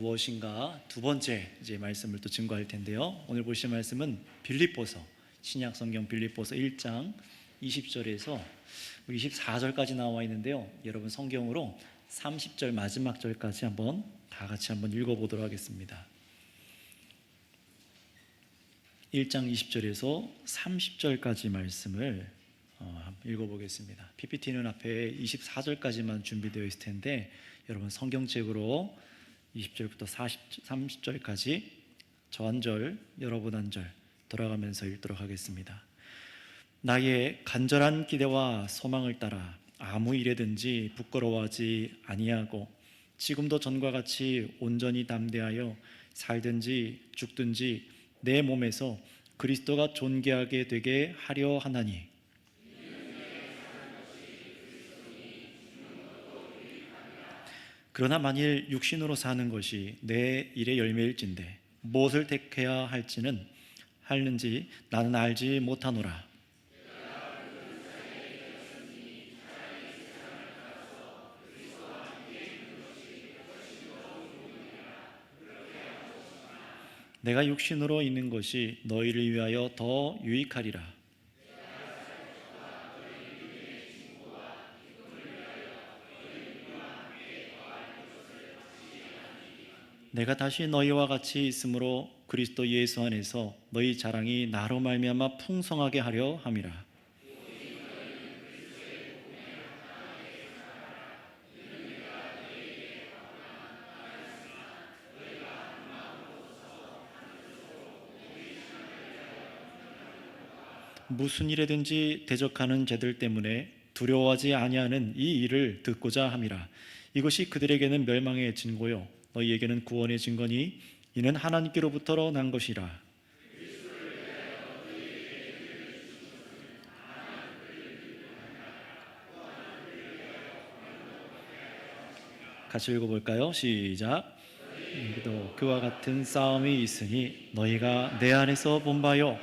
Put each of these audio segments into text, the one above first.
무엇인가 두 번째 이제 말씀을 또 증거할 텐데요. 오늘 보실 말씀은 빌립보서, 신약 성경 빌립보서 1장 20절에서 24절까지 나와 있는데요. 여러분 성경으로 30절 마지막 절까지 한번 다 같이 한번 읽어보도록 하겠습니다. 1장 20절에서 30절까지 말씀을 읽어보겠습니다. PPT는 앞에 24절까지만 준비되어 있을 텐데 여러분 성경책으로 20절부터 30절까지 저 한 절, 여러분 한 절 돌아가면서 읽도록 하겠습니다. 나의 간절한 기대와 소망을 따라 아무 일에든지 부끄러워하지 아니하고 지금도 전과 같이 온전히 담대하여 살든지 죽든지 내 몸에서 그리스도가 존귀하게 되게 하려 하나니, 그러나 만일 육신으로 사는 것이 내 일의 열매일진데 무엇을 택해야 할지는 하는지 나는 알지 못하노라. 내가 육신으로 있는 것이 너희를 위하여 더 유익하리라. 내가 다시 너희와 같이 있으므로 그리스도 예수 안에서 너희 자랑이 나로 말미암아 풍성하게 하려 함이라. 무슨 일에든지 대적하는 자들 때문에 두려워하지 아니하는 이 일을 듣고자 함이라. 이것이 그들에게는 멸망의 증거요 너희에게는 구원의 증거니 이는 하나님께로부터 난 것이라. 같이 읽어볼까요? 시작. 또 그와 같은 싸움이 있으니 너희가 내 안에서 본 바요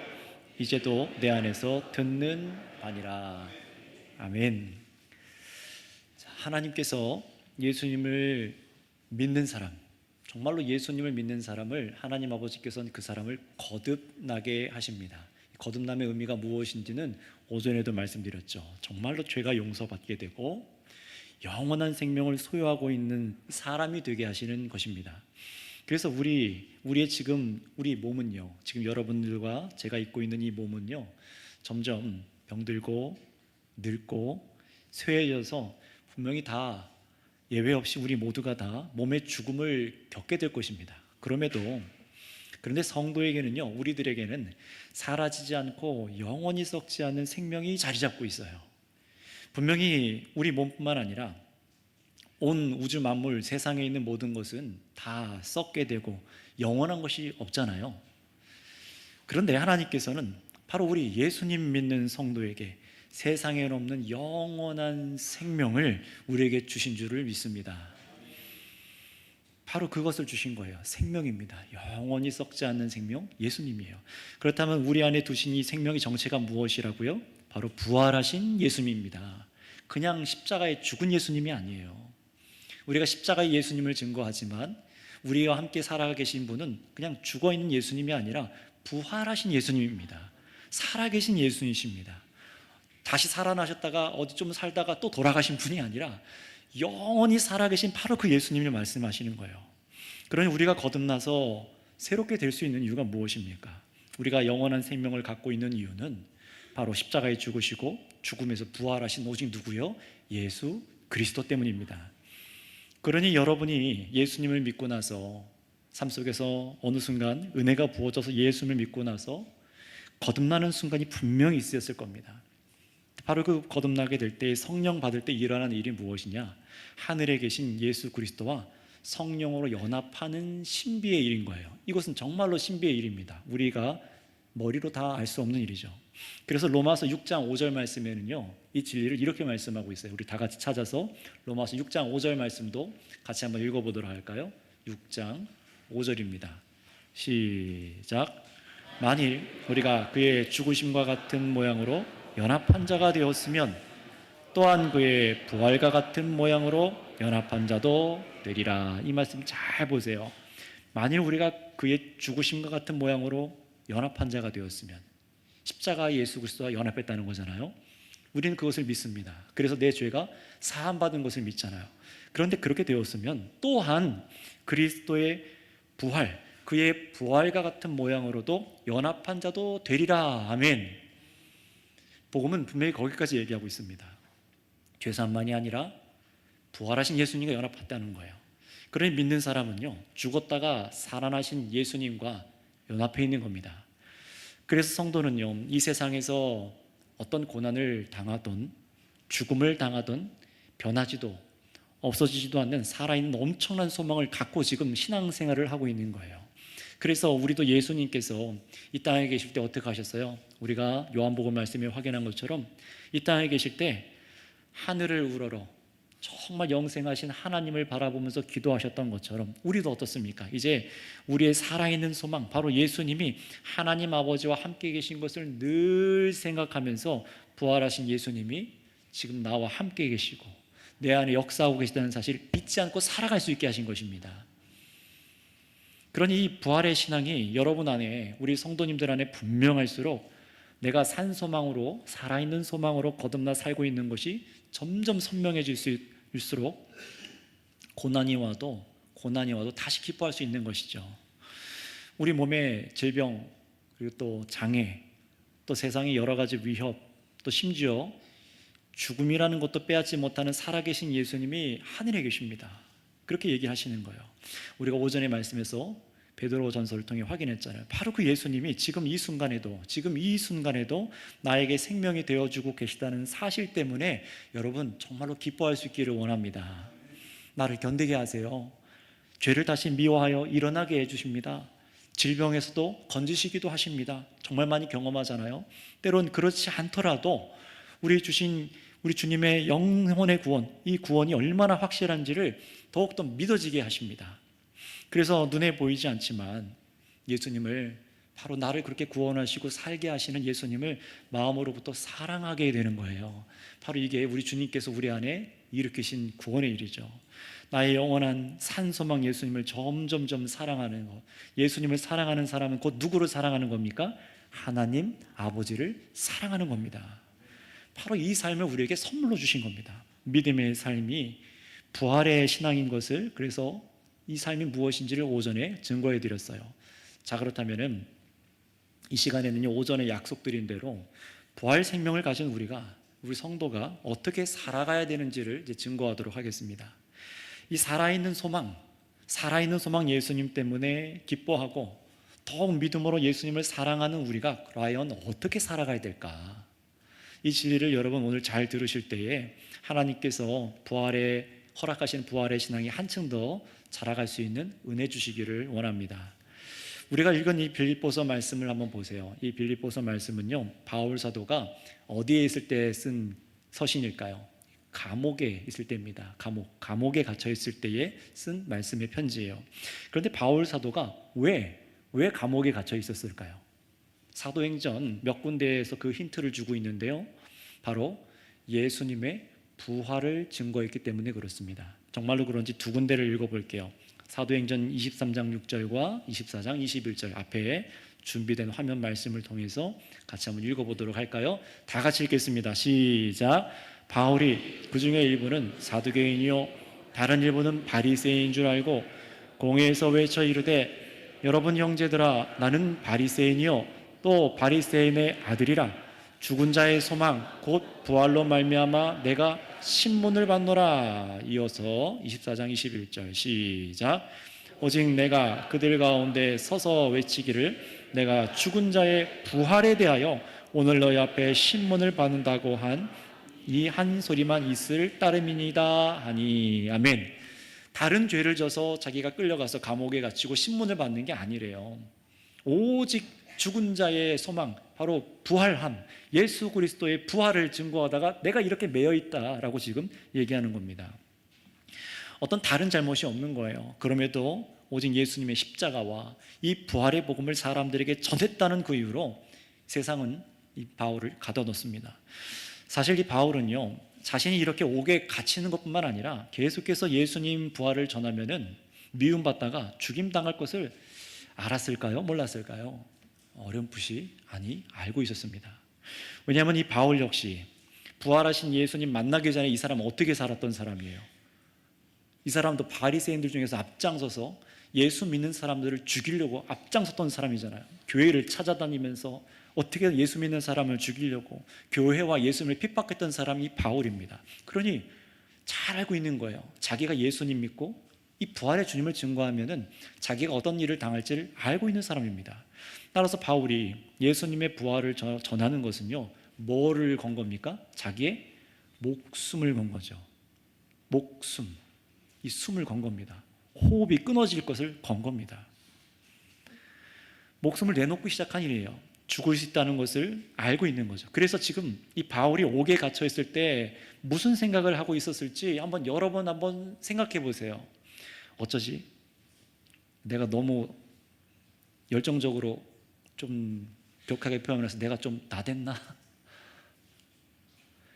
이제도 내 안에서 듣는 바니라. 아멘. 하나님께서 예수님을 믿는 사람, 정말로 예수님을 믿는 사람을 하나님 아버지께서는 그 사람을 거듭나게 하십니다. 거듭남의 의미가 무엇인지는 오전에도 말씀드렸죠. 정말로 죄가 용서받게 되고 영원한 생명을 소유하고 있는 사람이 되게 하시는 것입니다. 그래서 우리의 지금 우리 몸은요, 지금 여러분들과 제가 입고 있는 이 몸은요, 점점 병들고 늙고 쇠해져서 분명히 다 예외 없이 우리 모두가 다 몸의 죽음을 겪게 될 것입니다. 그런데 성도에게는요, 우리들에게는 사라지지 않고 영원히 썩지 않는 생명이 자리 잡고 있어요. 분명히 우리 몸뿐만 아니라 온 우주 만물, 세상에 있는 모든 것은 다 썩게 되고 영원한 것이 없잖아요. 그런데 하나님께서는 바로 우리 예수님 믿는 성도에게 세상에 없는 영원한 생명을 우리에게 주신 줄을 믿습니다. 바로 그것을 주신 거예요. 생명입니다. 영원히 썩지 않는 생명, 예수님이에요. 그렇다면 우리 안에 두신 이 생명의 정체가 무엇이라고요? 바로 부활하신 예수님입니다. 그냥 십자가에 죽은 예수님이 아니에요. 우리가 십자가의 예수님을 증거하지만 우리와 함께 살아 계신 분은 그냥 죽어있는 예수님이 아니라 부활하신 예수님입니다. 살아계신 예수님이십니다. 다시 살아나셨다가 어디 좀 살다가 또 돌아가신 분이 아니라 영원히 살아계신 바로 그 예수님을 말씀하시는 거예요. 그러니 우리가 거듭나서 새롭게 될 수 있는 이유가 무엇입니까? 우리가 영원한 생명을 갖고 있는 이유는 바로 십자가에 죽으시고 죽음에서 부활하신 오직 누구요? 예수 그리스도 때문입니다. 그러니 여러분이 예수님을 믿고 나서 삶 속에서 어느 순간 은혜가 부어져서 예수님을 믿고 나서 거듭나는 순간이 분명히 있었을 겁니다. 바로 그 거듭나게 될 때 성령 받을 때 일어나는 일이 무엇이냐? 하늘에 계신 예수 그리스도와 성령으로 연합하는 신비의 일인 거예요. 이것은 정말로 신비의 일입니다. 우리가 머리로 다 알 수 없는 일이죠. 그래서 로마서 6장 5절 말씀에는요, 이 진리를 이렇게 말씀하고 있어요. 우리 다 같이 찾아서 로마서 6장 5절 말씀도 같이 한번 읽어보도록 할까요? 6장 5절입니다. 시작. 만일 우리가 그의 죽으심과 같은 모양으로 연합한 자가 되었으면 또한 그의 부활과 같은 모양으로 연합한 자도 되리라. 이 말씀 잘 보세요. 만일 우리가 그의 죽으심과 같은 모양으로 연합한 자가 되었으면 십자가 예수 그리스도와 연합했다는 거잖아요. 우리는 그것을 믿습니다. 그래서 내 죄가 사함받은 것을 믿잖아요. 그런데 그렇게 되었으면 또한 그리스도의 부활, 그의 부활과 같은 모양으로도 연합한 자도 되리라. 아멘. 복음은 분명히 거기까지 얘기하고 있습니다. 죄사함만이 아니라 부활하신 예수님과 연합했다는 거예요. 그러니 믿는 사람은요, 죽었다가 살아나신 예수님과 연합해 있는 겁니다. 그래서 성도는요, 이 세상에서 어떤 고난을 당하던, 죽음을 당하던, 변하지도 없어지지도 않는 살아있는 엄청난 소망을 갖고 지금 신앙생활을 하고 있는 거예요. 그래서 우리도 예수님께서 이 땅에 계실 때 어떻게 하셨어요? 우리가 요한복음 말씀에 확인한 것처럼 이 땅에 계실 때 하늘을 우러러 정말 영생하신 하나님을 바라보면서 기도하셨던 것처럼 우리도 어떻습니까? 이제 우리의 살아있는 소망, 바로 예수님이 하나님 아버지와 함께 계신 것을 늘 생각하면서 부활하신 예수님이 지금 나와 함께 계시고 내 안에 역사하고 계시다는 사실을 잊지 않고 살아갈 수 있게 하신 것입니다. 그러니 이 부활의 신앙이 여러분 안에, 우리 성도님들 안에 분명할수록 내가 산 소망으로, 살아있는 소망으로 거듭나 살고 있는 것이 점점 선명해질수록 고난이 와도 다시 기뻐할 수 있는 것이죠. 우리 몸에 질병, 그리고 또 장애, 또 세상의 여러 가지 위협, 또 심지어 죽음이라는 것도 빼앗지 못하는 살아계신 예수님이 하늘에 계십니다. 그렇게 얘기하시는 거예요. 우리가 오전에 말씀에서 베드로 전서를 통해 확인했잖아요. 바로 그 예수님이 지금 이 순간에도 나에게 생명이 되어주고 계시다는 사실 때문에 여러분 정말로 기뻐할 수 있기를 원합니다. 나를 견디게 하세요. 죄를 다시 미워하여 일어나게 해주십니다. 질병에서도 건지시기도 하십니다. 정말 많이 경험하잖아요. 때론 그렇지 않더라도 우리 주님의 영혼의 구원, 이 구원이 얼마나 확실한지를 더욱더 믿어지게 하십니다. 그래서 눈에 보이지 않지만 예수님을, 바로 나를 그렇게 구원하시고 살게 하시는 예수님을 마음으로부터 사랑하게 되는 거예요. 바로 이게 우리 주님께서 우리 안에 일으키신 구원의 일이죠. 나의 영원한 산소망 예수님을 점점점 사랑하는 것. 예수님을 사랑하는 사람은 곧 누구를 사랑하는 겁니까? 하나님 아버지를 사랑하는 겁니다. 바로 이 삶을 우리에게 선물로 주신 겁니다. 믿음의 삶이 부활의 신앙인 것을, 그래서 이 삶이 무엇인지를 오전에 증거해 드렸어요. 자, 그렇다면은 이 시간에는요, 오전에 약속드린 대로 부활 생명을 가진 우리 성도가 어떻게 살아가야 되는지를 이제 증거하도록 하겠습니다. 이 살아있는 소망 예수님 때문에 기뻐하고 더욱 믿음으로 예수님을 사랑하는 우리가 과연 어떻게 살아가야 될까? 이 진리를 여러분 오늘 잘 들으실 때에 하나님께서 허락하신 부활의 신앙이 한층 더 자라갈 수 있는 은혜 주시기를 원합니다. 우리가 읽은 이 빌립보서 말씀을 한번 보세요. 이 빌립보서 말씀은요, 바울 사도가 어디에 있을 때 쓴 서신일까요? 감옥에 있을 때입니다. 감옥에 갇혀 있을 때에 쓴 말씀의 편지예요. 그런데 바울 사도가 왜 감옥에 갇혀 있었을까요? 사도행전 몇 군데에서 그 힌트를 주고 있는데요, 바로 예수님의 부활을 증거했기 때문에 그렇습니다. 정말로 그런지 두 군데를 읽어볼게요. 사도행전 23장 6절과 24장 21절 앞에 준비된 화면 말씀을 통해서 같이 한번 읽어보도록 할까요? 다 같이 읽겠습니다. 시작. 바울이 그 중에 일부는 사두개인이요 다른 일부는 바리새인인 줄 알고 공회에서 외쳐 이르되 여러분 형제들아, 나는 바리새인이요 또 바리새인의 아들이라. 죽은 자의 소망 곧 부활로 말미암아 내가 신문을 받노라. 이어서 24장 21절 시작. 오직 내가 그들 가운데 서서 외치기를 내가 죽은 자의 부활에 대하여 오늘 너희 앞에 신문을 받는다고 한 이 한 소리만 있을 따름이니이다 하니. 아멘. 다른 죄를 져서 자기가 끌려가서 감옥에 갇히고 신문을 받는 게 아니래요. 오직 죽은 자의 소망, 바로 부활함, 예수 그리스도의 부활을 증거하다가 내가 이렇게 매여 있다라고 지금 얘기하는 겁니다. 어떤 다른 잘못이 없는 거예요. 그럼에도 오직 예수님의 십자가와 이 부활의 복음을 사람들에게 전했다는 그 이유로 세상은 이 바울을 가둬놓습니다. 사실 이 바울은요, 자신이 이렇게 옥에 갇히는 것뿐만 아니라 계속해서 예수님 부활을 전하면은 미움받다가 죽임당할 것을 알았을까요? 몰랐을까요? 어렴풋이 알고 있었습니다. 왜냐하면 이 바울 역시 부활하신 예수님 만나기 전에 이 사람은 어떻게 살았던 사람이에요? 이 사람도 바리새인들 중에서 앞장서서 예수 믿는 사람들을 죽이려고 앞장섰던 사람이잖아요. 교회를 찾아다니면서 어떻게 예수 믿는 사람을 죽이려고 교회와 예수님을 핍박했던 사람이 바울입니다. 그러니 잘 알고 있는 거예요. 자기가 예수님 믿고 이 부활의 주님을 증거하면은 자기가 어떤 일을 당할지를 알고 있는 사람입니다. 따라서 바울이 예수님의 부활을 전하는 것은요, 뭐를 건 겁니까? 자기의 목숨을 건 거죠. 목숨, 이 숨을 건 겁니다. 호흡이 끊어질 것을 건 겁니다. 목숨을 내놓고 시작한 일이에요. 죽을 수 있다는 것을 알고 있는 거죠. 그래서 지금 이 바울이 옥에 갇혀 있을 때 무슨 생각을 하고 있었을지 여러 번 생각해 보세요. 어쩌지? 내가 너무 열정적으로 좀 격하게 표현해서 내가 좀 나댔나?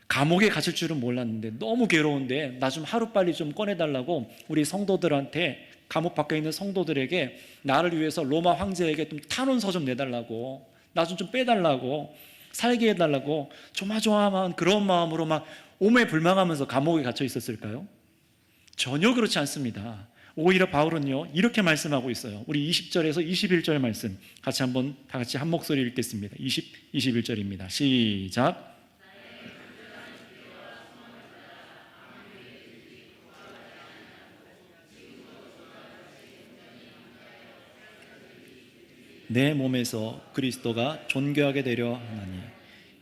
감옥에 갇힐 줄은 몰랐는데 너무 괴로운데 나 좀 하루빨리 좀 꺼내달라고 우리 성도들한테, 감옥 밖에 있는 성도들에게 나를 위해서 로마 황제에게 좀 탄원서 좀 내달라고, 나 좀 빼달라고, 살게 해달라고 조마조마한 그런 마음으로 막 오매불망하면서 감옥에 갇혀 있었을까요? 전혀 그렇지 않습니다. 오히려 바울은요, 이렇게 말씀하고 있어요. 우리 20절에서 21절 말씀 같이 다 같이 한 목소리 읽겠습니다. 21절입니다. 시작. 내 몸에서 그리스도가 존귀하게 되려 하나니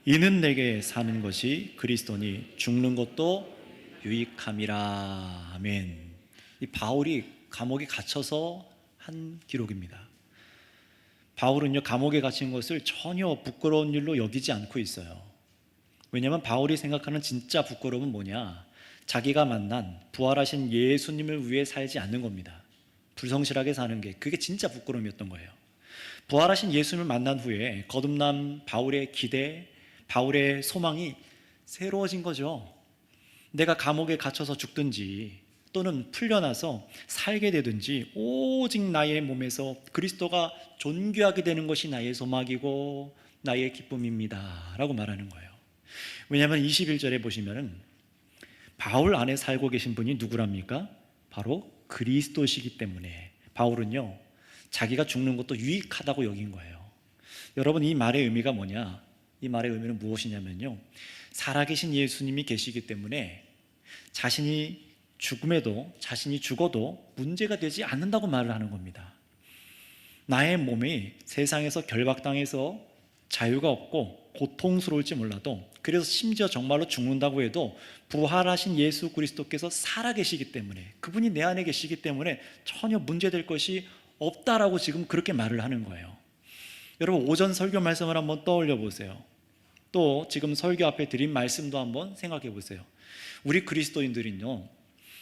이는 내게 사는 것이 그리스도니 죽는 것도 유익함이라. 아멘. 이 바울이 감옥에 갇혀서 한 기록입니다. 바울은요, 감옥에 갇힌 것을 전혀 부끄러운 일로 여기지 않고 있어요. 왜냐하면 바울이 생각하는 진짜 부끄러움은 뭐냐? 자기가 만난 부활하신 예수님을 위해 살지 않는 겁니다. 불성실하게 사는 게, 그게 진짜 부끄러움이었던 거예요. 부활하신 예수님을 만난 후에 거듭난 바울의 기대, 바울의 소망이 새로워진 거죠. 내가 감옥에 갇혀서 죽든지 또는 풀려나서 살게 되든지 오직 나의 몸에서 그리스도가 존귀하게 되는 것이 나의 소망이고 나의 기쁨입니다 라고 말하는 거예요. 왜냐하면 21절에 보시면은 바울 안에 살고 계신 분이 누구랍니까? 바로 그리스도시기 때문에 바울은요, 자기가 죽는 것도 유익하다고 여긴 거예요. 여러분, 이 말의 의미가 뭐냐? 이 말의 의미는 무엇이냐면요, 살아계신 예수님이 계시기 때문에 자신이 죽어도 문제가 되지 않는다고 말을 하는 겁니다. 나의 몸이 세상에서 결박당해서 자유가 없고 고통스러울지 몰라도, 그래서 심지어 정말로 죽는다고 해도 부활하신 예수 그리스도께서 살아계시기 때문에, 그분이 내 안에 계시기 때문에 전혀 문제될 것이 없다라고 지금 그렇게 말을 하는 거예요. 여러분, 오전 설교 말씀을 한번 떠올려 보세요. 또 지금 설교 앞에 드린 말씀도 한번 생각해 보세요. 우리 그리스도인들은요,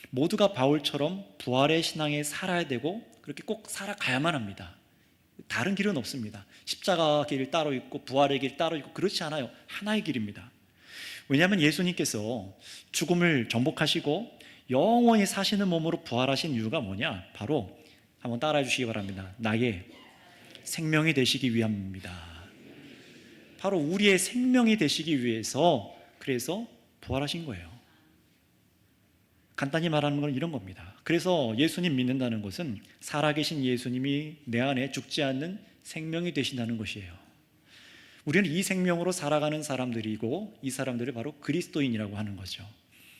모두가 바울처럼 부활의 신앙에 살아야 되고 그렇게 꼭 살아가야만 합니다. 다른 길은 없습니다. 십자가 길 따로 있고 부활의 길 따로 있고 그렇지 않아요. 하나의 길입니다. 왜냐하면 예수님께서 죽음을 정복하시고 영원히 사시는 몸으로 부활하신 이유가 뭐냐? 바로 한번 따라해 주시기 바랍니다. 나의 생명이 되시기 위함입니다. 바로 우리의 생명이 되시기 위해서, 그래서 부활하신 거예요. 간단히 말하는 건 이런 겁니다. 그래서 예수님 믿는다는 것은 살아계신 예수님이 내 안에 죽지 않는 생명이 되신다는 것이에요. 우리는 이 생명으로 살아가는 사람들이고 이 사람들을 바로 그리스도인이라고 하는 거죠.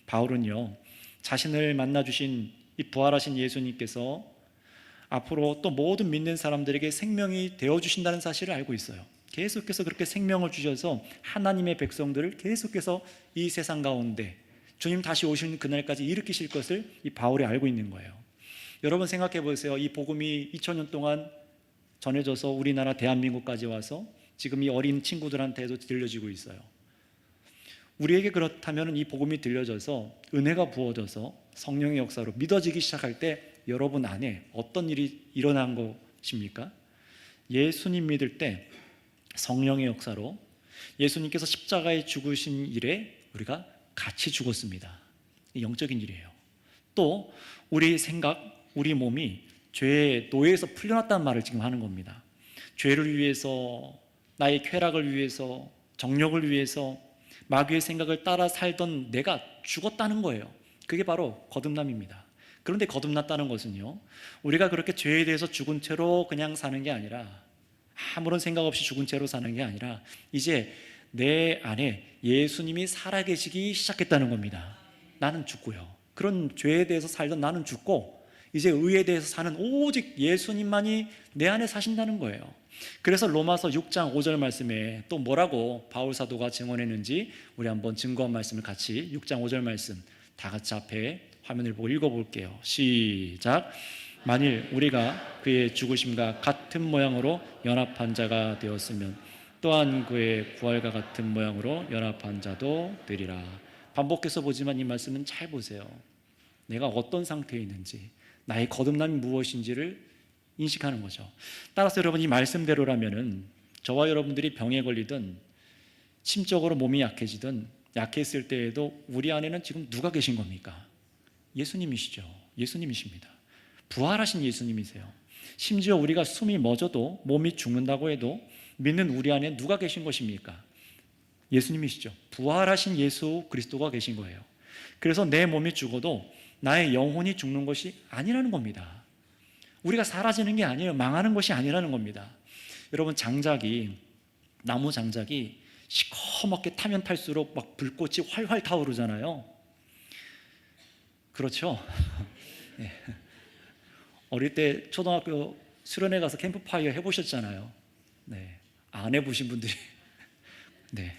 바울은요, 자신을 만나주신 이 부활하신 예수님께서 앞으로 또 모든 믿는 사람들에게 생명이 되어주신다는 사실을 알고 있어요. 계속해서 그렇게 생명을 주셔서 하나님의 백성들을 계속해서 이 세상 가운데 주님 다시 오시는 그날까지 일으키실 것을 이 바울이 알고 있는 거예요. 여러분 생각해 보세요. 이 복음이 2000년 동안 전해져서 우리나라 대한민국까지 와서 지금 이 어린 친구들한테도 들려지고 있어요. 우리에게 그렇다면 이 복음이 들려져서 은혜가 부어져서 성령의 역사로 믿어지기 시작할 때 여러분 안에 어떤 일이 일어난 것입니까? 예수님 믿을 때 성령의 역사로 예수님께서 십자가에 죽으신 일에 우리가 같이 죽었습니다. 영적인 일이에요. 또 우리 생각, 우리 몸이 죄의 노예에서 풀려났다는 말을 지금 하는 겁니다. 죄를 위해서, 나의 쾌락을 위해서, 정욕을 위해서 마귀의 생각을 따라 살던 내가 죽었다는 거예요. 그게 바로 거듭남입니다. 그런데 거듭났다는 것은요, 우리가 그렇게 죄에 대해서 죽은 채로 그냥 사는 게 아니라, 아무런 생각 없이 죽은 채로 사는 게 아니라 이제 내 안에 예수님이 살아계시기 시작했다는 겁니다. 나는 죽고요, 그런 죄에 대해서 살던 나는 죽고, 이제 의에 대해서 사는 오직 예수님만이 내 안에 사신다는 거예요. 그래서 로마서 6장 5절 말씀에 또 뭐라고 바울 사도가 증언했는지 우리 한번 증거한 말씀을 같이 6장 5절 말씀 다 같이 앞에 화면을 보고 읽어볼게요. 시작. 만일 우리가 그의 죽으심과 같은 모양으로 연합한 자가 되었으면 또한 그의 부활과 같은 모양으로 연합한 자도 되리라. 반복해서 보지만 이 말씀은 잘 보세요. 내가 어떤 상태에 있는지, 나의 거듭남이 무엇인지를 인식하는 거죠. 따라서 여러분, 이 말씀대로라면은 저와 여러분들이 병에 걸리든 심적으로 몸이 약해지든 약했을 때에도 우리 안에는 지금 누가 계신 겁니까? 예수님이시죠. 예수님이십니다. 부활하신 예수님이세요. 심지어 우리가 숨이 멎어도 몸이 죽는다고 해도 믿는 우리 안에 누가 계신 것입니까? 예수님이시죠. 부활하신 예수 그리스도가 계신 거예요. 그래서 내 몸이 죽어도 나의 영혼이 죽는 것이 아니라는 겁니다. 우리가 사라지는 게 아니에요. 망하는 것이 아니라는 겁니다. 여러분, 나무 장작이 시커멓게 타면 탈수록 막 불꽃이 활활 타오르잖아요. 그렇죠? 네. 어릴 때 초등학교 수련회 가서 캠프파이어 해보셨잖아요. 네. 안 해보신 분들이 네.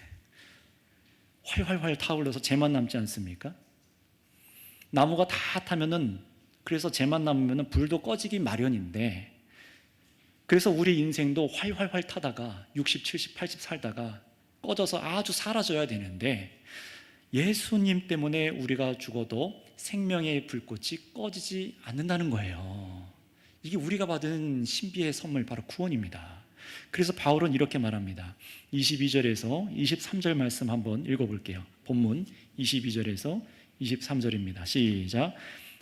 활활활 타올라서 재만 남지 않습니까? 나무가 다 타면은, 그래서 재만 남으면 불도 꺼지기 마련인데, 그래서 우리 인생도 활활활 타다가 60, 70, 80 살다가 꺼져서 아주 사라져야 되는데, 예수님 때문에 우리가 죽어도 생명의 불꽃이 꺼지지 않는다는 거예요. 이게 우리가 받은 신비의 선물, 바로 구원입니다. 그래서 바울은 이렇게 말합니다. 22절에서 23절 말씀 한번 읽어볼게요. 본문 22절에서 23절입니다. 시작.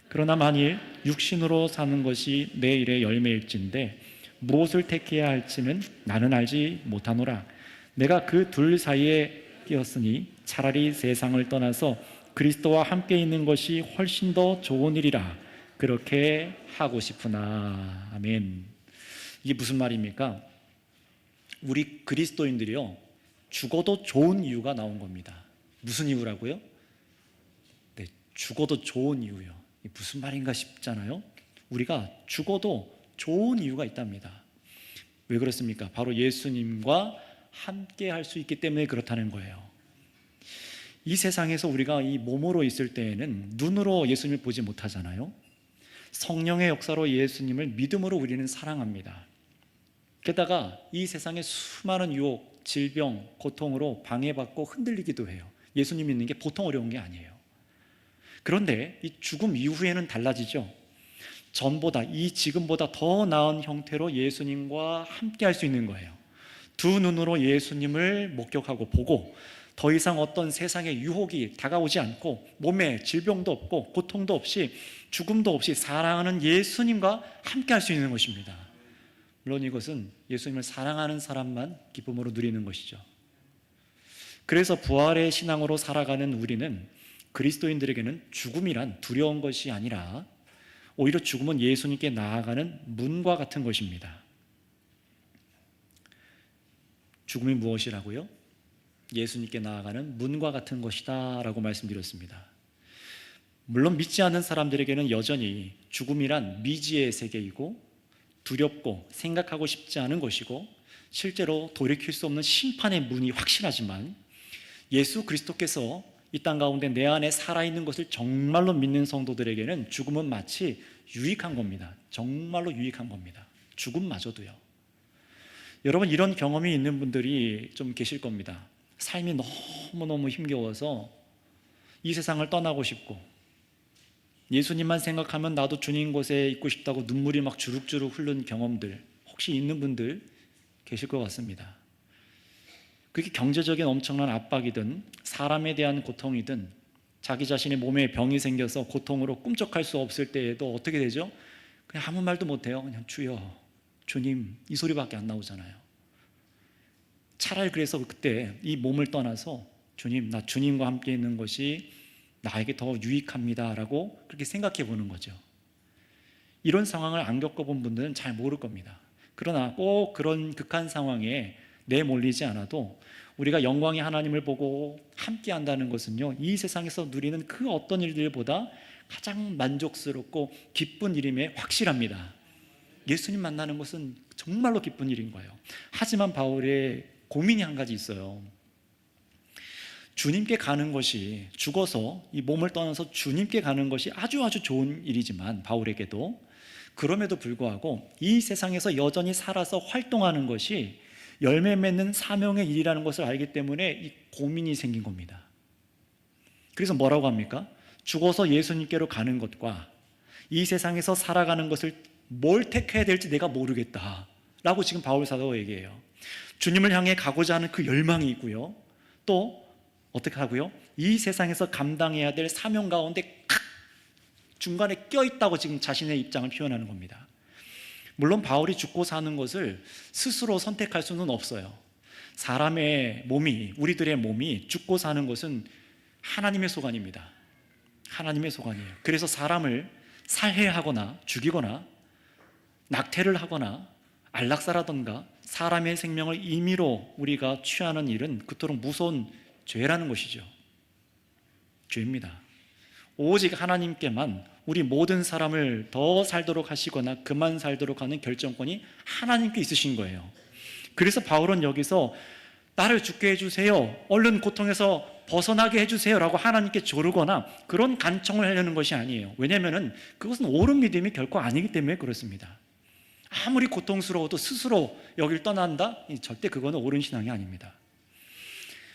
그러나 만일 육신으로 사는 것이 내 일의 열매일진데 무엇을 택해야 할지는 나는 알지 못하노라. 내가 그 둘 사이에 끼었으니 차라리 세상을 떠나서 그리스도와 함께 있는 것이 훨씬 더 좋은 일이라 그렇게 하고 싶으나. 아멘. 이게 무슨 말입니까? 우리 그리스도인들이요, 죽어도 좋은 이유가 나온 겁니다. 무슨 이유라고요? 네, 죽어도 좋은 이유요. 이게 무슨 말인가 싶잖아요. 우리가 죽어도 좋은 이유가 있답니다. 왜 그렇습니까? 바로 예수님과 함께 할 수 있기 때문에 그렇다는 거예요. 이 세상에서 우리가 이 몸으로 있을 때에는 눈으로 예수님을 보지 못하잖아요. 성령의 역사로 예수님을 믿음으로 우리는 사랑합니다. 게다가 이 세상의 수많은 유혹, 질병, 고통으로 방해받고 흔들리기도 해요. 예수님 믿는 게 보통 어려운 게 아니에요. 그런데 이 죽음 이후에는 달라지죠. 전보다, 이 지금보다 더 나은 형태로 예수님과 함께 할 수 있는 거예요. 두 눈으로 예수님을 목격하고 보고 더 이상 어떤 세상의 유혹이 다가오지 않고 몸에 질병도 없고 고통도 없이 죽음도 없이 사랑하는 예수님과 함께 할 수 있는 것입니다. 물론 이것은 예수님을 사랑하는 사람만 기쁨으로 누리는 것이죠. 그래서 부활의 신앙으로 살아가는 우리는 그리스도인들에게는 죽음이란 두려운 것이 아니라 오히려 죽음은 예수님께 나아가는 문과 같은 것입니다. 죽음이 무엇이라고요? 예수님께 나아가는 문과 같은 것이다 라고 말씀드렸습니다. 물론 믿지 않는 사람들에게는 여전히 죽음이란 미지의 세계이고 두렵고 생각하고 싶지 않은 것이고 실제로 돌이킬 수 없는 심판의 문이 확실하지만, 예수 그리스도께서 이 땅 가운데 내 안에 살아있는 것을 정말로 믿는 성도들에게는 죽음은 마치 유익한 겁니다. 정말로 유익한 겁니다. 죽음마저도요. 여러분, 이런 경험이 있는 분들이 좀 계실 겁니다. 삶이 너무너무 힘겨워서 이 세상을 떠나고 싶고, 예수님만 생각하면 나도 주님 곳에 있고 싶다고 눈물이 막 주룩주룩 흐른 경험들 혹시 있는 분들 계실 것 같습니다. 그게 경제적인 엄청난 압박이든 사람에 대한 고통이든 자기 자신의 몸에 병이 생겨서 고통으로 꿈쩍할 수 없을 때에도 어떻게 되죠? 그냥 아무 말도 못해요. 그냥 주여, 주님, 이 소리밖에 안 나오잖아요. 차라리 그래서 그때 이 몸을 떠나서 주님, 나 주님과 함께 있는 것이 나에게 더 유익합니다 라고 그렇게 생각해 보는 거죠. 이런 상황을 안 겪어본 분들은 잘 모를 겁니다. 그러나 꼭 그런 극한 상황에 내몰리지 않아도 우리가 영광의 하나님을 보고 함께 한다는 것은요, 이 세상에서 누리는 그 어떤 일들보다 가장 만족스럽고 기쁜 일임에 확실합니다. 예수님 만나는 것은 정말로 기쁜 일인 거예요. 하지만 바울의 고민이 한 가지 있어요. 주님께 가는 것이, 죽어서 이 몸을 떠나서 주님께 가는 것이 아주 좋은 일이지만 바울에게도, 그럼에도 불구하고 이 세상에서 여전히 살아서 활동하는 것이 열매 맺는 사명의 일이라는 것을 알기 때문에 이 고민이 생긴 겁니다. 그래서 뭐라고 합니까? 죽어서 예수님께로 가는 것과 이 세상에서 살아가는 것을 뭘 택해야 될지 내가 모르겠다 라고 지금 바울 사도가 얘기해요. 주님을 향해 가고자 하는 그 열망이 있고요, 또 어떻게 하고요? 이 세상에서 감당해야 될 사명 가운데 중간에 껴있다고 지금 자신의 입장을 표현하는 겁니다. 물론 바울이 죽고 사는 것을 스스로 선택할 수는 없어요. 사람의 몸이, 우리들의 몸이 죽고 사는 것은 하나님의 소관입니다. 하나님의 소관이에요. 그래서 사람을 살해하거나 죽이거나 낙태를 하거나 안락사라던가 사람의 생명을 임의로 우리가 취하는 일은 그토록 무서운 죄라는 것이죠. 죄입니다. 오직 하나님께만 우리 모든 사람을 더 살도록 하시거나 그만 살도록 하는 결정권이 하나님께 있으신 거예요. 그래서 바울은 여기서 나를 죽게 해주세요, 얼른 고통에서 벗어나게 해주세요 라고 하나님께 조르거나 그런 간청을 하려는 것이 아니에요. 왜냐하면 그것은 옳은 믿음이 결코 아니기 때문에 그렇습니다. 아무리 고통스러워도 스스로 여길 떠난다? 절대 그거는 옳은 신앙이 아닙니다.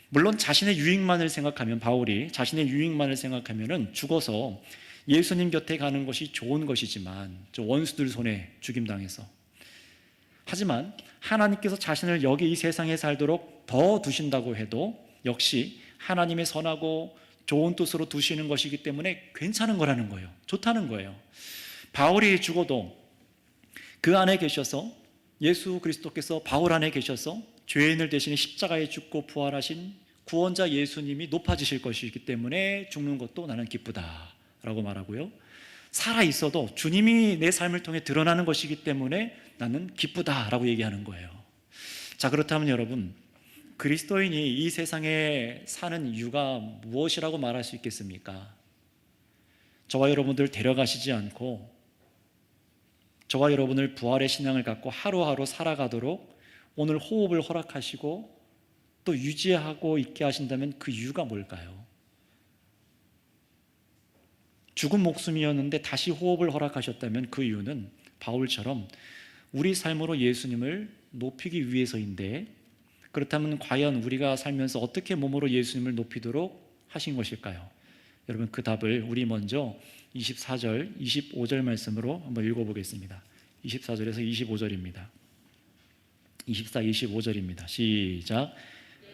물론 자신의 유익만을 생각하면, 바울이 자신의 유익만을 생각하면 죽어서 예수님 곁에 가는 것이 좋은 것이지만, 저 원수들 손에 죽임당해서, 하지만 하나님께서 자신을 여기 이 세상에 살도록 더 두신다고 해도 역시 하나님의 선하고 좋은 뜻으로 두시는 것이기 때문에 괜찮은 거라는 거예요. 좋다는 거예요. 바울이 죽어도 그 안에 계셔서, 예수 그리스도께서 바울 안에 계셔서 죄인을 대신에 십자가에 죽고 부활하신 구원자 예수님이 높아지실 것이기 때문에 죽는 것도 나는 기쁘다라고 말하고요, 살아있어도 주님이 내 삶을 통해 드러나는 것이기 때문에 나는 기쁘다라고 얘기하는 거예요. 자, 그렇다면 여러분, 그리스도인이 이 세상에 사는 이유가 무엇이라고 말할 수 있겠습니까? 저와 여러분들 데려가시지 않고 저와 여러분을 부활의 신앙을 갖고 하루하루 살아가도록 오늘 호흡을 허락하시고 또 유지하고 있게 하신다면 그 이유가 뭘까요? 죽은 목숨이었는데 다시 호흡을 허락하셨다면 그 이유는 바울처럼 우리 삶으로 예수님을 높이기 위해서인데, 그렇다면 과연 우리가 살면서 어떻게 몸으로 예수님을 높이도록 하신 것일까요? 여러분, 그 답을 우리 먼저 24절, 25절 말씀으로 한번 읽어보겠습니다. 24절에서 25절입니다. 24, 25절입니다. 시작.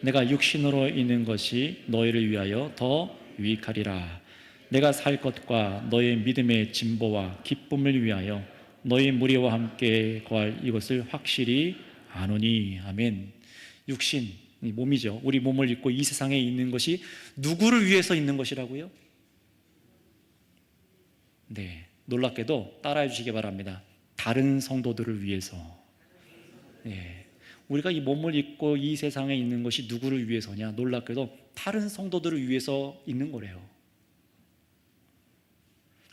내가 육신으로 있는 것이 너희를 위하여 더 유익하리라. 내가 살 것과 너의 믿음의 진보와 기쁨을 위하여 너희 무리와 함께 거할 이것을 확실히 아노니. 아멘. 육신, 몸이죠. 우리 몸을 입고 이 세상에 있는 것이 누구를 위해서 있는 것이라고요? 네, 놀랍게도 따라해 주시기 바랍니다. 다른 성도들을 위해서. 네, 우리가 이 몸을 입고 이 세상에 있는 것이 누구를 위해서냐? 놀랍게도 다른 성도들을 위해서 있는 거래요.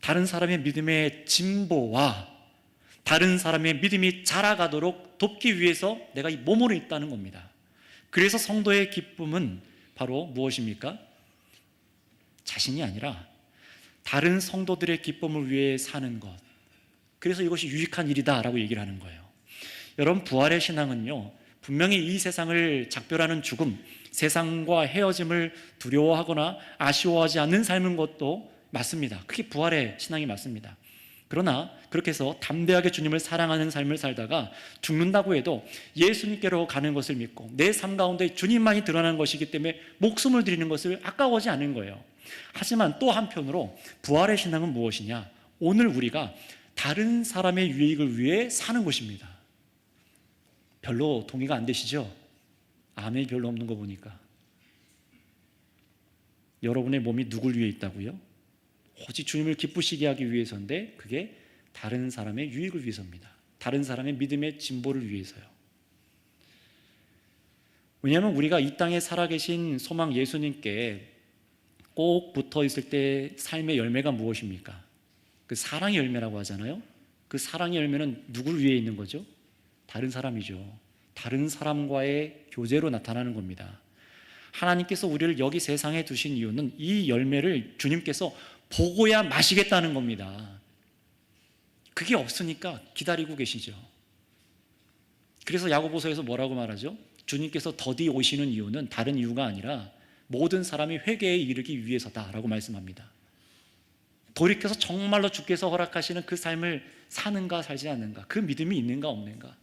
다른 사람의 믿음의 진보와 다른 사람의 믿음이 자라가도록 돕기 위해서 내가 이 몸으로 있다는 겁니다. 그래서 성도의 기쁨은 바로 무엇입니까? 자신이 아니라 다른 성도들의 기쁨을 위해 사는 것. 그래서 이것이 유익한 일이다 라고 얘기를 하는 거예요. 여러분, 부활의 신앙은요, 분명히 이 세상을 작별하는 죽음, 세상과 헤어짐을 두려워하거나 아쉬워하지 않는 삶인 것도 맞습니다. 그게 부활의 신앙이 맞습니다. 그러나 그렇게 해서 담대하게 주님을 사랑하는 삶을 살다가 죽는다고 해도 예수님께로 가는 것을 믿고 내 삶 가운데 주님만이 드러나는 것이기 때문에 목숨을 드리는 것을 아까워하지 않는 거예요. 하지만 또 한편으로 부활의 신앙은 무엇이냐? 오늘 우리가 다른 사람의 유익을 위해 사는 것입니다. 별로 동의가 안 되시죠? 아멘이 별로 없는 거 보니까. 여러분의 몸이 누굴 위해 있다고요? 오직 주님을 기쁘시게 하기 위해서인데 그게 다른 사람의 유익을 위해서입니다. 다른 사람의 믿음의 진보를 위해서요. 왜냐하면 우리가 이 땅에 살아계신 소망 예수님께 꼭 붙어 있을 때 삶의 열매가 무엇입니까? 그 사랑의 열매라고 하잖아요. 그 사랑의 열매는 누굴 위해 있는 거죠? 다른 사람이죠. 다른 사람과의 교제로 나타나는 겁니다. 하나님께서 우리를 여기 세상에 두신 이유는 이 열매를 주님께서 보고야 마시겠다는 겁니다. 그게 없으니까 기다리고 계시죠. 그래서 야고보서에서 뭐라고 말하죠? 주님께서 더디 오시는 이유는 다른 이유가 아니라 모든 사람이 회개에 이르기 위해서다라고 말씀합니다. 돌이켜서 정말로 주께서 허락하시는 그 삶을 사는가 살지 않는가, 그 믿음이 있는가 없는가,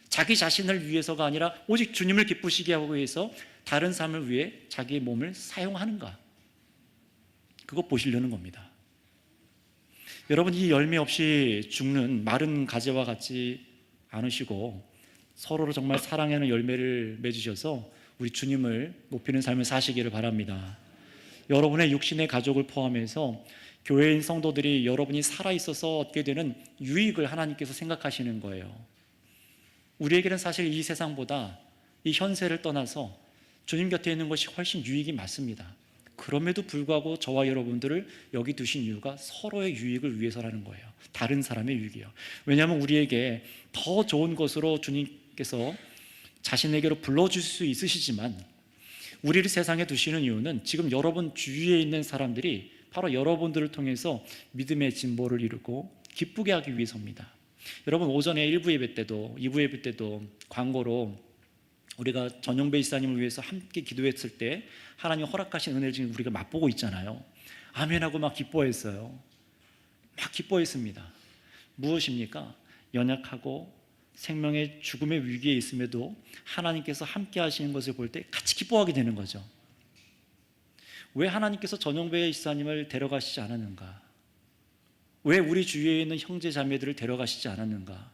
자기 자신을 위해서가 아니라 오직 주님을 기쁘시게 하기 위해서 다른 삶을 위해 자기의 몸을 사용하는가, 그것 보시려는 겁니다. 여러분, 이 열매 없이 죽는 마른 가지와 같지 않으시고 서로를 정말 사랑하는 열매를 맺으셔서 우리 주님을 높이는 삶을 사시기를 바랍니다. 여러분의 육신의 가족을 포함해서 교회인 성도들이 여러분이 살아있어서 얻게 되는 유익을 하나님께서 생각하시는 거예요. 우리에게는 사실 이 세상보다 이 현세를 떠나서 주님 곁에 있는 것이 훨씬 유익이 많습니다. 그럼에도 불구하고 저와 여러분들을 여기 두신 이유가 서로의 유익을 위해서라는 거예요. 다른 사람의 유익이요. 왜냐하면 우리에게 더 좋은 것으로 주님께서 자신에게로 불러줄 수 있으시지만 우리를 세상에 두시는 이유는 지금 여러분 주위에 있는 사람들이 바로 여러분들을 통해서 믿음의 진보를 이루고 기쁘게 하기 위해서입니다. 여러분, 오전에 1부 예배 때도 2부 예배 때도 광고로 우리가 전용배 이사님을 위해서 함께 기도했을 때 하나님 허락하신 은혜를 지금 우리가 맛보고 있잖아요. 아멘하고 막 기뻐했어요. 막 기뻐했습니다. 무엇입니까? 연약하고 생명의 죽음의 위기에 있음에도 하나님께서 함께 하시는 것을 볼 때 같이 기뻐하게 되는 거죠. 왜 하나님께서 전용배 이사님을 데려가시지 않았는가? 왜 우리 주위에 있는 형제 자매들을 데려가시지 않았는가?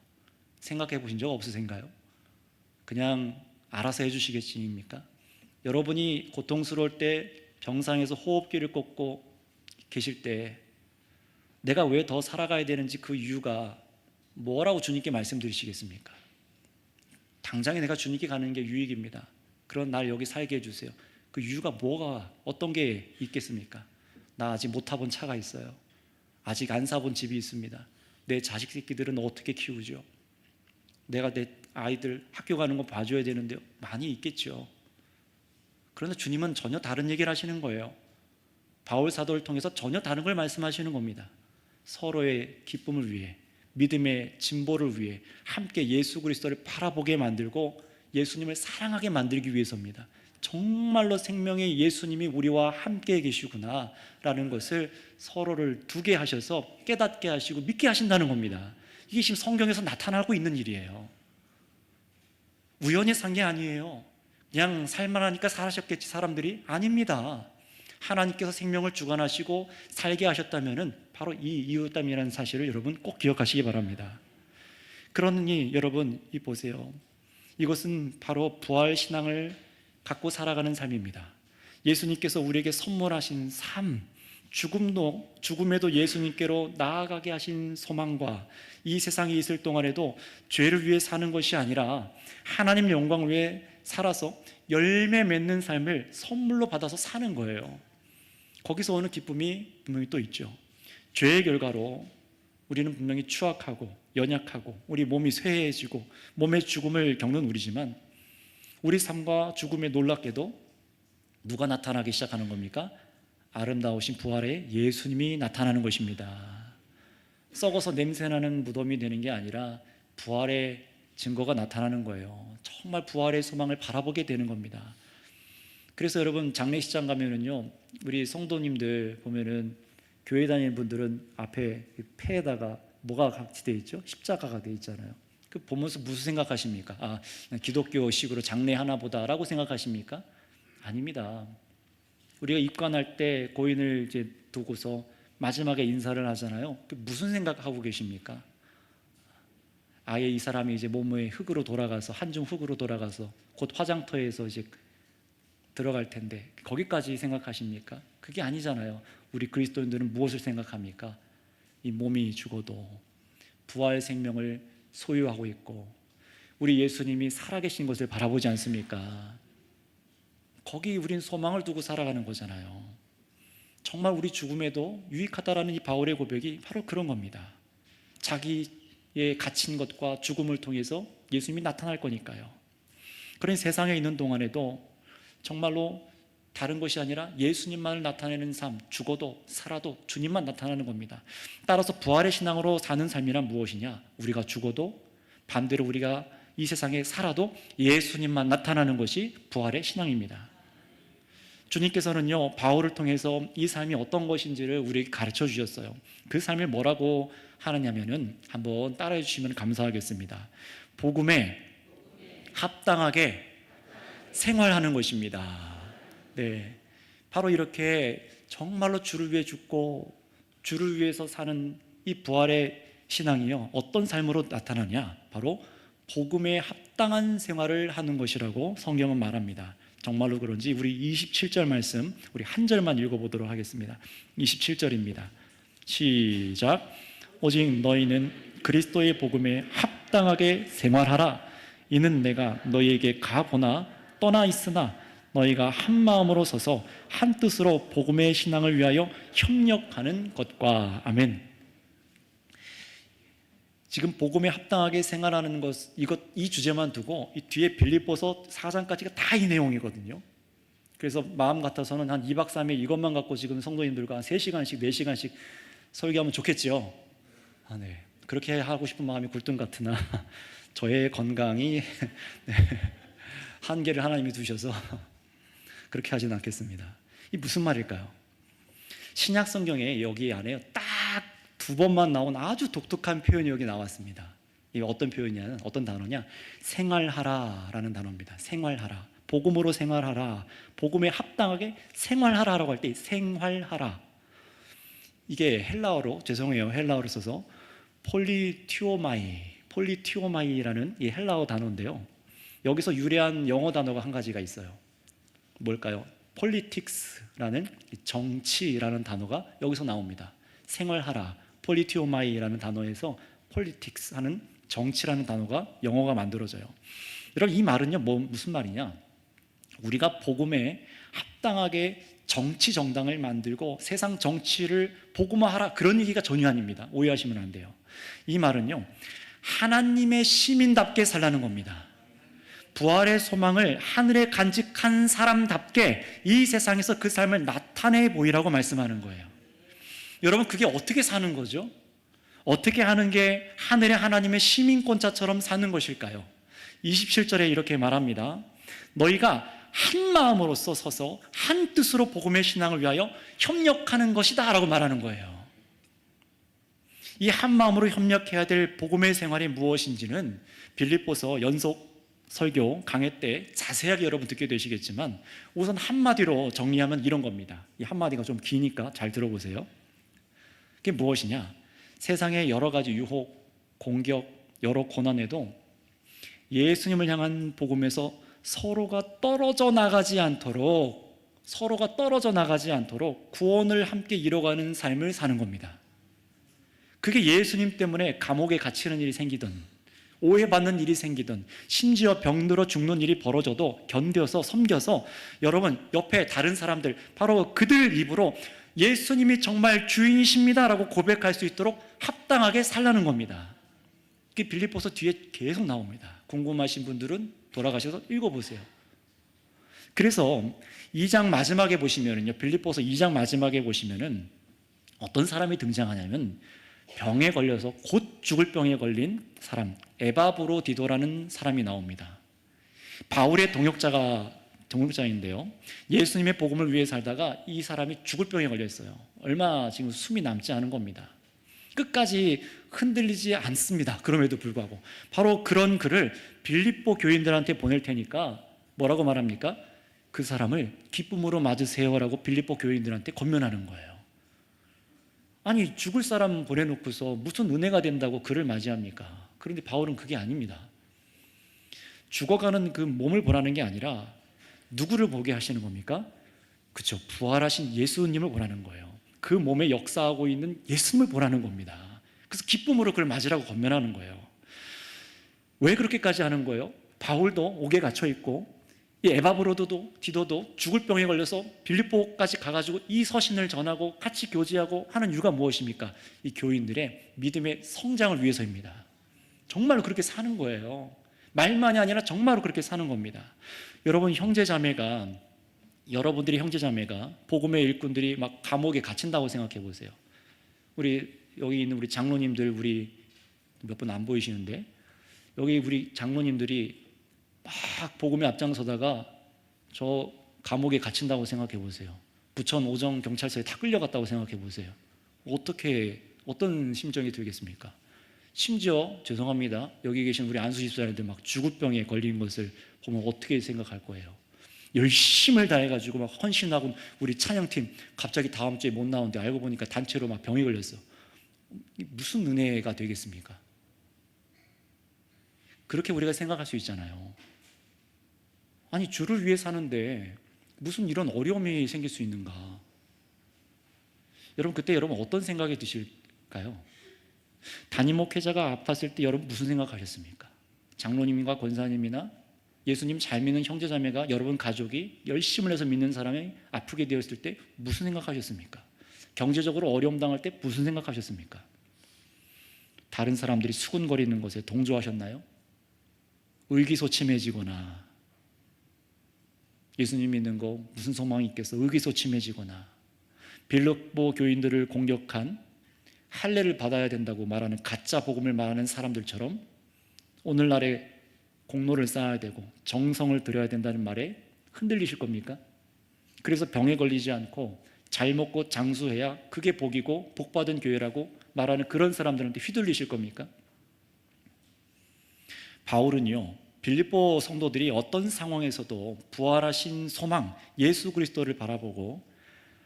생각해 보신 적 없으신가요? 그냥 알아서 해주시겠지입니까? 여러분이 고통스러울 때 병상에서 호흡기를 꽂고 계실 때 내가 왜 더 살아가야 되는지 그 이유가 뭐라고 주님께 말씀드리시겠습니까? 당장에 내가 주님께 가는 게 유익입니다. 그런 날 여기 살게 해주세요. 그 이유가 뭐가 어떤 게 있겠습니까? 나 아직 못 타본 차가 있어요. 아직 안 사본 집이 있습니다. 내 자식 새끼들은 어떻게 키우죠? 내가 내 아이들 학교 가는 거 봐줘야 되는데요. 많이 있겠죠. 그런데 주님은 전혀 다른 얘기를 하시는 거예요. 바울 사도를 통해서 전혀 다른 걸 말씀하시는 겁니다. 서로의 기쁨을 위해, 믿음의 진보를 위해 함께 예수 그리스도를 바라보게 만들고 예수님을 사랑하게 만들기 위해서입니다. 정말로 생명의 예수님이 우리와 함께 계시구나 라는 것을 서로를 두게 하셔서 깨닫게 하시고 믿게 하신다는 겁니다. 이게 지금 성경에서 나타나고 있는 일이에요. 우연히 산 게 아니에요. 그냥 살만하니까 살으셨겠지 사람들이? 아닙니다. 하나님께서 생명을 주관하시고 살게 하셨다면 바로 이 이유였다는 사실을 여러분 꼭 기억하시기 바랍니다. 그러니 여러분 이 보세요. 이것은 바로 부활 신앙을 갖고 살아가는 삶입니다. 예수님께서 우리에게 선물하신 삶, 죽음에도 예수님께로 나아가게 하신 소망과 이 세상에 있을 동안에도 죄를 위해 사는 것이 아니라 하나님 영광을 위해 살아서 열매 맺는 삶을 선물로 받아서 사는 거예요. 거기서 오는 기쁨이 분명히 또 있죠. 죄의 결과로 우리는 분명히 추악하고 연약하고 우리 몸이 쇠해지고 몸의 죽음을 겪는 우리지만 우리 삶과 죽음에 놀랍게도 누가 나타나기 시작하는 겁니까? 아름다우신 부활의 예수님이 나타나는 것입니다. 썩어서 냄새나는 무덤이 되는 게 아니라 부활의 증거가 나타나는 거예요. 정말 부활의 소망을 바라보게 되는 겁니다. 그래서 여러분 장례식장 가면은요, 우리 성도님들 보면은 교회 다니는 분들은 앞에 폐에다가 뭐가 같이 돼 있죠? 십자가가 돼 있잖아요. 그 보면서 무슨 생각하십니까? 아, 기독교식으로 장례 하나 보다라고 생각하십니까? 아닙니다. 우리가 입관할 때 고인을 이제 두고서 마지막에 인사를 하잖아요. 무슨 생각하고 계십니까? 아예 이 사람이 이제 몸의 흙으로 돌아가서 한중 흙으로 돌아가서 곧 화장터에서 이제 들어갈 텐데 거기까지 생각하십니까? 그게 아니잖아요. 우리 그리스도인들은 무엇을 생각합니까? 이 몸이 죽어도 부활 생명을 소유하고 있고 우리 예수님이 살아계신 것을 바라보지 않습니까? 거기 우린 소망을 두고 살아가는 거잖아요. 정말 우리 죽음에도 유익하다라는 이 바울의 고백이 바로 그런 겁니다. 자기의 갇힌 것과 죽음을 통해서 예수님이 나타날 거니까요. 그런 세상에 있는 동안에도 정말로 다른 것이 아니라 예수님만을 나타내는 삶, 죽어도 살아도 주님만 나타나는 겁니다. 따라서 부활의 신앙으로 사는 삶이란 무엇이냐? 우리가 죽어도 반대로 우리가 이 세상에 살아도 예수님만 나타나는 것이 부활의 신앙입니다. 주님께서는요, 바울을 통해서 이 삶이 어떤 것인지를 우리에게 가르쳐 주셨어요. 그 삶을 뭐라고 하느냐면은 한번 따라해 주시면 감사하겠습니다. 복음에 합당하게 생활하는 것입니다. 네, 바로 이렇게 정말로 주를 위해 죽고 주를 위해서 사는 이 부활의 신앙이요, 어떤 삶으로 나타나냐? 바로 복음에 합당한 생활을 하는 것이라고 성경은 말합니다. 정말로 그런지 우리 27절 말씀 우리 한 절만 읽어보도록 하겠습니다. 27절입니다. 시작. 오직 너희는 그리스도의 복음에 합당하게 생활하라. 이는 내가 너희에게 가보나 떠나 있으나 너희가 한 마음으로 서서 한 뜻으로 복음의 신앙을 위하여 협력하는 것과. 아멘. 지금 복음에 합당하게 생활하는 것, 이 주제만 두고 이 뒤에 빌립보서 4장까지가 다 이 내용이거든요. 그래서 마음 같아서는 한 2박 3일 이것만 갖고 지금 성도님들과 한 3시간씩 4시간씩 설교하면 좋겠죠. 네. 그렇게 하고 싶은 마음이 굴뚝 같으나 저의 건강이 네, 한계를 하나님이 두셔서 그렇게 하지는 않겠습니다. 이 무슨 말일까요? 신약 성경에 여기 안에 딱 2번만 나온 아주 독특한 표현이 여기 나왔습니다. 이게 어떤 표현이냐면, 어떤 단어냐? 생활하라라는 단어입니다. 생활하라. 복음으로 생활하라. 복음에 합당하게 생활하라라고 할 때 생활하라. 이게 헬라어로, 죄송해요, 헬라어로 써서 폴리티오마이라는 이 헬라어 단어인데요. 여기서 유래한 영어 단어가 한 가지가 있어요. 뭘까요? politics라는 정치라는 단어가 여기서 나옵니다. 생활하라. 폴리티오마이라는 단어에서 politics 하는 정치라는 단어가 영어가 만들어져요. 여러분, 이 말은요, 무슨 말이냐? 우리가 복음에 합당하게 정치 정당을 만들고 세상 정치를 복음화하라, 그런 얘기가 전혀 아닙니다. 오해하시면 안 돼요. 이 말은요, 하나님의 시민답게 살라는 겁니다. 부활의 소망을 하늘에 간직한 사람답게 이 세상에서 그 삶을 나타내 보이라고 말씀하는 거예요. 여러분, 그게 어떻게 사는 거죠? 어떻게 하는 게 하늘의 하나님의 시민권자처럼 사는 것일까요? 27절에 이렇게 말합니다. 너희가 한 마음으로서 서서 한 뜻으로 복음의 신앙을 위하여 협력하는 것이다 라고 말하는 거예요. 이 한 마음으로 협력해야 될 복음의 생활이 무엇인지는 빌립보서 연속 설교 강해 때 자세하게 여러분 듣게 되시겠지만, 우선 한마디로 정리하면 이런 겁니다. 이 한마디가 좀 기니까 잘 들어보세요. 그게 무엇이냐? 세상의 여러 가지 유혹, 공격, 여러 고난에도 예수님을 향한 복음에서 서로가 떨어져 나가지 않도록 구원을 함께 이뤄가는 삶을 사는 겁니다. 그게 예수님 때문에 감옥에 갇히는 일이 생기든 오해받는 일이 생기든 심지어 병들어 죽는 일이 벌어져도 견뎌서 섬겨서 여러분 옆에 다른 사람들, 바로 그들 입으로 예수님이 정말 주인이십니다 라고 고백할 수 있도록 합당하게 살라는 겁니다. 이게 빌립보서 뒤에 계속 나옵니다. 궁금하신 분들은 돌아가셔서 읽어보세요. 그래서 2장 마지막에 보시면은요, 빌립보서 2장 마지막에 보시면은 어떤 사람이 등장하냐면 병에 걸려서 곧 죽을 병에 걸린 사람, 에바브로디도라는 사람이 나옵니다. 바울의 동역자인데요, 예수님의 복음을 위해 살다가 이 사람이 죽을 병에 걸렸어요. 얼마 지금 숨이 남지 않은 겁니다. 끝까지 흔들리지 않습니다. 그럼에도 불구하고 바로 그런 글을 빌립보 교인들한테 보낼 테니까 뭐라고 말합니까? 그 사람을 기쁨으로 맞으세요라고 빌립보 교인들한테 권면하는 거예요. 아니, 죽을 사람 보내놓고서 무슨 은혜가 된다고 그를 맞이합니까? 그런데 바울은 그게 아닙니다. 죽어가는 그 몸을 보라는 게 아니라 누구를 보게 하시는 겁니까? 그렇죠. 부활하신 예수님을 보라는 거예요. 그 몸에 역사하고 있는 예수님을 보라는 겁니다. 그래서 기쁨으로 그걸 맞으라고 권면하는 거예요. 왜 그렇게까지 하는 거예요? 바울도 옥에 갇혀 있고 이 에바브로도 디도도 죽을 병에 걸려서 빌립보까지 가가지고 이 서신을 전하고 같이 교제하고 하는 이유가 무엇입니까? 이 교인들의 믿음의 성장을 위해서입니다. 정말로 그렇게 사는 거예요. 말만이 아니라 정말로 그렇게 사는 겁니다. 여러분 여러분들이 형제자매가 복음의 일꾼들이 막 감옥에 갇힌다고 생각해 보세요. 우리 여기 있는 우리 장로님들, 우리 몇 분 안 보이시는데 여기 우리 장로님들이 막 복음에 앞장서다가 저 감옥에 갇힌다고 생각해 보세요. 부천 오정 경찰서에 다 끌려갔다고 생각해 보세요. 어떤 심정이 들겠습니까? 심지어 죄송합니다, 여기 계신 우리 안수 집사님들 막 죽을병에 걸린 것을 보면 어떻게 생각할 거예요? 열심을 다해가지고 막 헌신하고 우리 찬양팀 갑자기 다음 주에 못 나오는데 알고 보니까 단체로 막 병이 걸렸어. 무슨 은혜가 되겠습니까? 그렇게 우리가 생각할 수 있잖아요. 아니, 주를 위해 사는데 무슨 이런 어려움이 생길 수 있는가? 여러분, 그때 여러분 어떤 생각이 드실까요? 담임 목회자가 아팠을 때 여러분 무슨 생각하셨습니까? 장로님과 권사님이나 예수님 잘 믿는 형제자매가 여러분 가족이 열심을 해서 믿는 사람이 아프게 되었을 때 무슨 생각하셨습니까? 경제적으로 어려움 당할 때 무슨 생각하셨습니까? 다른 사람들이 수군거리는 것에 동조하셨나요? 의기소침해지거나 예수님 믿는 거 무슨 소망이 있겠어? 의기소침해지거나 빌립보 교인들을 공격한 할례를 받아야 된다고 말하는 가짜 복음을 말하는 사람들처럼 오늘날에 공로를 쌓아야 되고 정성을 들여야 된다는 말에 흔들리실 겁니까? 그래서 병에 걸리지 않고 잘 먹고 장수해야 그게 복이고 복받은 교회라고 말하는 그런 사람들한테 휘둘리실 겁니까? 바울은요, 빌립보 성도들이 어떤 상황에서도 부활하신 소망 예수 그리스도를 바라보고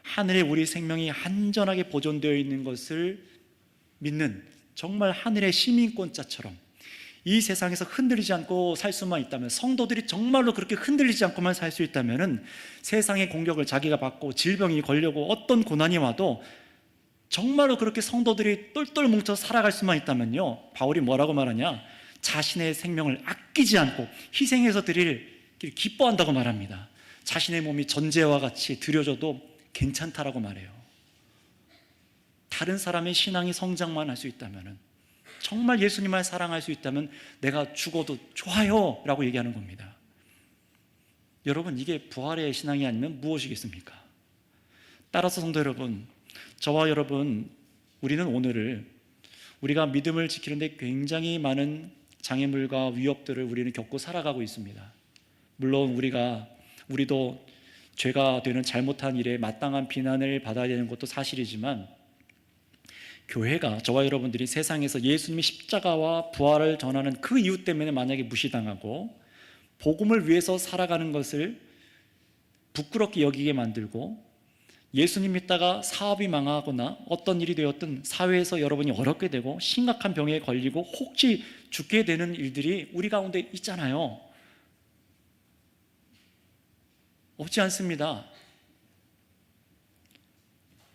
하늘에 우리 생명이 안전하게 보존되어 있는 것을 믿는 정말 하늘의 시민권자처럼 이 세상에서 흔들리지 않고 살 수만 있다면, 성도들이 정말로 그렇게 흔들리지 않고만 살 수 있다면 세상의 공격을 자기가 받고 질병이 걸려고 어떤 고난이 와도 정말로 그렇게 성도들이 똘똘 뭉쳐 살아갈 수만 있다면요, 바울이 뭐라고 말하냐? 자신의 생명을 아끼지 않고 희생해서 드릴 길 기뻐한다고 말합니다. 자신의 몸이 전제와 같이 드려져도 괜찮다라고 말해요. 다른 사람의 신앙이 성장만 할 수 있다면, 정말 예수님을 사랑할 수 있다면 내가 죽어도 좋아요 라고 얘기하는 겁니다. 여러분, 이게 부활의 신앙이 아니면 무엇이겠습니까? 따라서 성도 여러분, 저와 여러분, 우리는 오늘을 우리가 믿음을 지키는데 굉장히 많은 장애물과 위협들을 우리는 겪고 살아가고 있습니다. 물론 우리도 죄가 되는 잘못한 일에 마땅한 비난을 받아야 되는 것도 사실이지만, 교회가, 저와 여러분들이 세상에서 예수님의 십자가와 부활을 전하는 그 이유 때문에 만약에 무시당하고 복음을 위해서 살아가는 것을 부끄럽게 여기게 만들고, 예수님 믿다가 사업이 망하거나 어떤 일이 되었든 사회에서 여러분이 어렵게 되고 심각한 병에 걸리고 혹시 죽게 되는 일들이 우리 가운데 있잖아요. 없지 않습니다.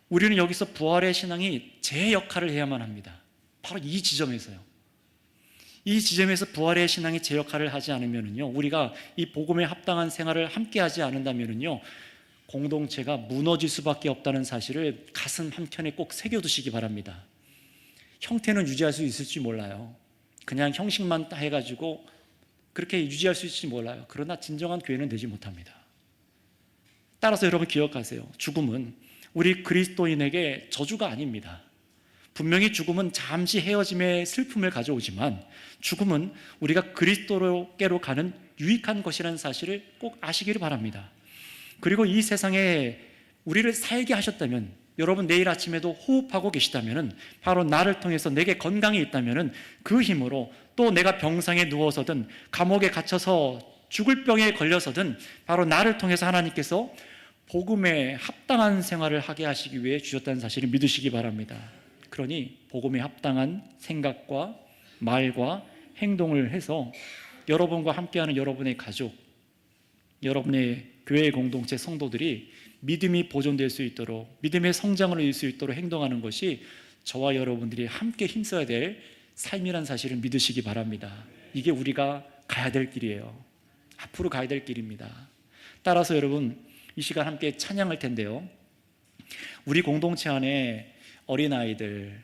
우리는 여기서 부활의 신앙이 제 역할을 해야만 합니다. 바로 이 지점에서요. 이 지점에서 부활의 신앙이 제 역할을 하지 않으면요, 우리가 이 복음에 합당한 생활을 함께 하지 않는다면요, 공동체가 무너질 수밖에 없다는 사실을 가슴 한켠에 꼭 새겨두시기 바랍니다. 형태는 유지할 수 있을지 몰라요. 그냥 형식만 해가지고 그렇게 유지할 수 있을지 몰라요. 그러나 진정한 교회는 되지 못합니다. 따라서 여러분 기억하세요. 죽음은 우리 그리스도인에게 저주가 아닙니다. 분명히 죽음은 잠시 헤어짐의 슬픔을 가져오지만 죽음은 우리가 그리스도께로 가는 유익한 것이라는 사실을 꼭 아시기를 바랍니다. 그리고 이 세상에 우리를 살게 하셨다면, 여러분 내일 아침에도 호흡하고 계시다면, 바로 나를 통해서 내게 건강이 있다면 그 힘으로 또 내가 병상에 누워서든 감옥에 갇혀서 죽을 병에 걸려서든 바로 나를 통해서 하나님께서 복음에 합당한 생활을 하게 하시기 위해 주셨다는 사실을 믿으시기 바랍니다. 그러니 복음에 합당한 생각과 말과 행동을 해서 여러분과 함께하는 여러분의 가족, 여러분의 교회 공동체 성도들이 믿음이 보존될 수 있도록, 믿음의 성장을 이룰 수 있도록 행동하는 것이 저와 여러분들이 함께 힘써야 될 삶이란 사실을 믿으시기 바랍니다. 이게 우리가 가야 될 길이에요. 앞으로 가야 될 길입니다. 따라서 여러분, 이 시간 함께 찬양할 텐데요, 우리 공동체 안에 어린아이들,